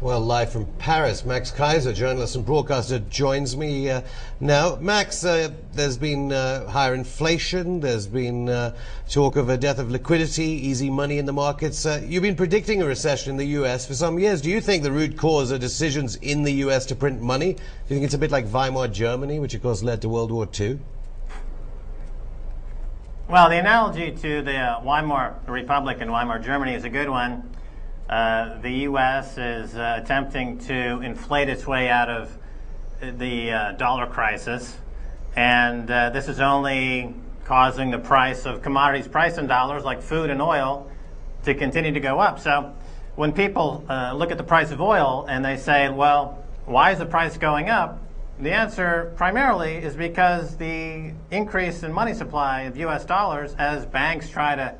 Well, live from Paris, Max Kaiser, journalist and broadcaster, joins me now. Max, there's been higher inflation, there's been talk of a death of liquidity, easy money in the markets. You've been predicting a recession in the U.S. for some years. Do you think the root cause are decisions in the U.S. to print money? Do you think it's a bit like Weimar Germany, which of course led to World War II? Well, the analogy to the Weimar Republic and Weimar Germany is a good one. The U.S. is attempting to inflate its way out of the dollar crisis, and this is only causing the price of commodities priced in dollars, like food and oil, to continue to go up. So when people look at the price of oil and they say, well, why is the price going up? The answer primarily is because the increase in money supply of U.S. dollars as banks try to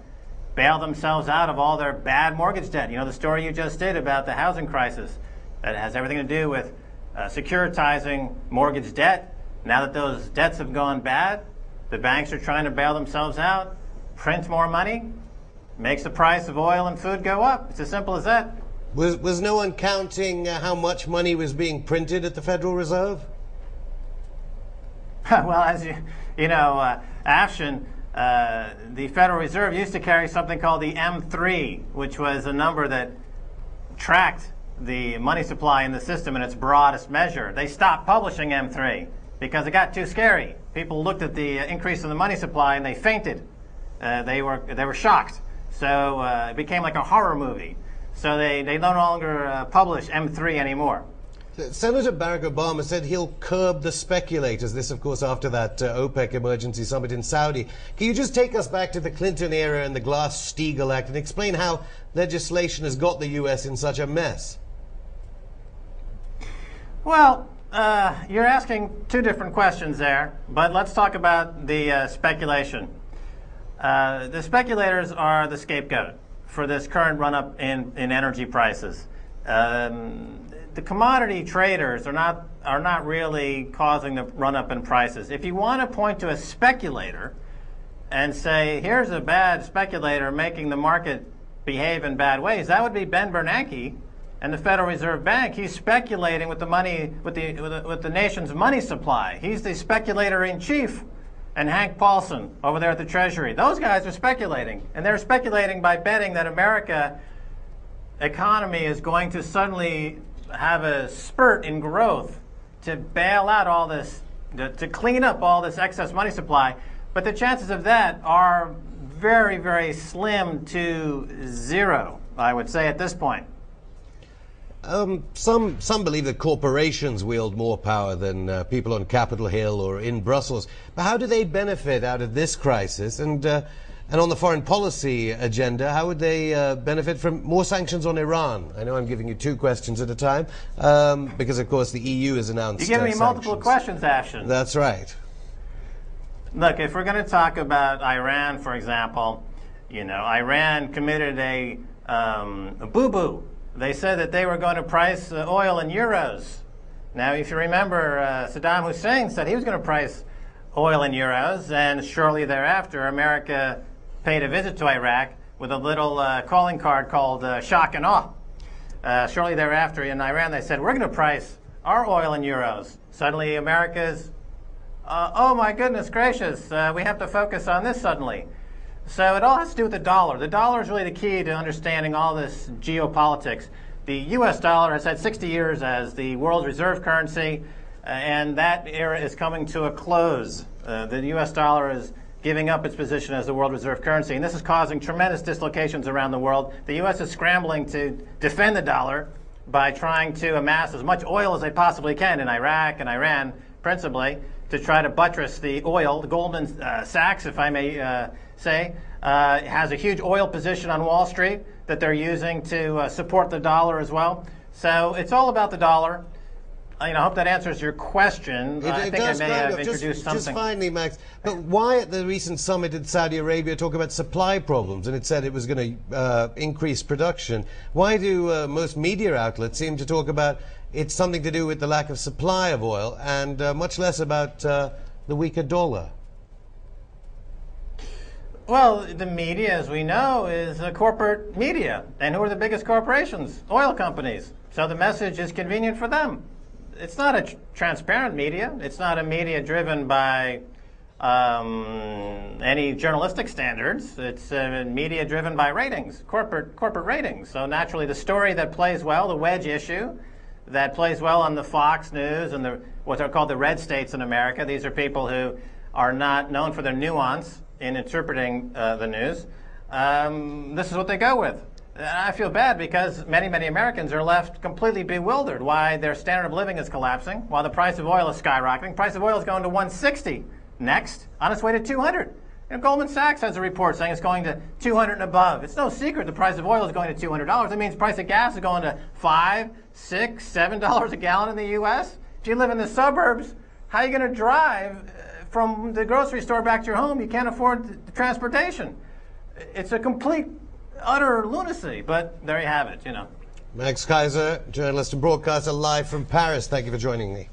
bail themselves out of all their bad mortgage debt. You know, the story you just did about the housing crisis, that has everything to do with securitizing mortgage debt. Now that those debts have gone bad, the banks are trying to bail themselves out, print more money, makes the price of oil and food go up. It's as simple as that. Was no one counting how much money was being printed at the Federal Reserve? Well, as you know, Afshin, the Federal Reserve used to carry something called the M3, which was a number that tracked the money supply in the system in its broadest measure. They stopped publishing M3 because it got too scary. People looked at the increase in the money supply and they fainted. They were shocked. So it became like a horror movie. So they no longer publish M3 anymore. Senator Barack Obama said he'll curb the speculators. This, of course, after that OPEC emergency summit in Saudi. Can you just take us back to the Clinton era and the Glass-Steagall Act and explain how legislation has got the U.S. in such a mess? Well, you're asking two different questions there, but let's talk about the speculation. The speculators are the scapegoat for this current run-up in energy prices. The commodity traders are not really causing the run-up in prices. If you want to point to a speculator and say, here's a bad speculator making the market behave in bad ways, that would be Ben Bernanke and the Federal Reserve Bank. He's speculating with the money, with the nation's money supply. He's the speculator in chief. And Hank Paulson over there at the Treasury. Those guys are speculating, and they're speculating by betting that America economy is going to suddenly have a spurt in growth to bail out all this, to clean up all this excess money supply. But the chances of that are very, very slim to zero, I would say, at this point. Some believe that corporations wield more power than people on Capitol Hill or in Brussels. But how do they benefit out of this crisis? And on the foreign policy agenda, how would they benefit from more sanctions on Iran? I know I'm giving you two questions at a time because, of course, the EU has announced You're giving me sanctions. multiple questions, Ashton. That's right. Look, if we're going to talk about Iran, for example, you know, Iran committed a boo-boo. They said that they were going to price oil in euros. Now, if you remember, Saddam Hussein said he was going to price oil in euros, and shortly thereafter, America paid a visit to Iraq with a little calling card called shock and awe. Shortly thereafter, in Iran, they said, we're going to price our oil in euros. Suddenly, America's, oh my goodness gracious, we have to focus on this suddenly. So it all has to do with the dollar. The dollar is really the key to understanding all this geopolitics. The U.S. dollar has had 60 years as the world's reserve currency, and that era is coming to a close. The U.S. dollar is giving up its position as the world reserve currency, and this is causing tremendous dislocations around the world. The U.S. is scrambling to defend the dollar by trying to amass as much oil as they possibly can in Iraq and Iran, principally, to try to buttress the oil. The Goldman Sachs, if I may say, has a huge oil position on Wall Street that they're using to support the dollar as well. So it's all about the dollar. I hope that answers your question. I think I may have introduced something. Just finally, Max, but why at the recent summit in Saudi Arabia talk about supply problems and it said it was going to increase production? Why do most media outlets seem to talk about it's something to do with the lack of supply of oil and much less about the weaker dollar? Well, the media, as we know, is corporate media. And who are the biggest corporations? Oil companies. So the message is convenient for them. It's not a transparent media. It's not a media driven by any journalistic standards. It's media driven by ratings, corporate ratings. So naturally, the story that plays well, the wedge issue, that plays well on the Fox News and what are called the red states in America. These are people who are not known for their nuance in interpreting the news. This is what they go with. And I feel bad because many Americans are left completely bewildered why their standard of living is collapsing, while the price of oil is skyrocketing. Price of oil is going to 160 next, on its way to 200. Goldman Sachs has a report saying it's going to 200 and above. It's no secret the price of oil is going to $200. That means the price of gas is going to $5, $6, $7 a gallon in the U.S. If you live in the suburbs, how are you going to drive from the grocery store back to your home? You can't afford the transportation. It's a complete, utter lunacy, but there you have it, Max Kaiser, journalist and broadcaster, live from Paris. Thank you for joining me.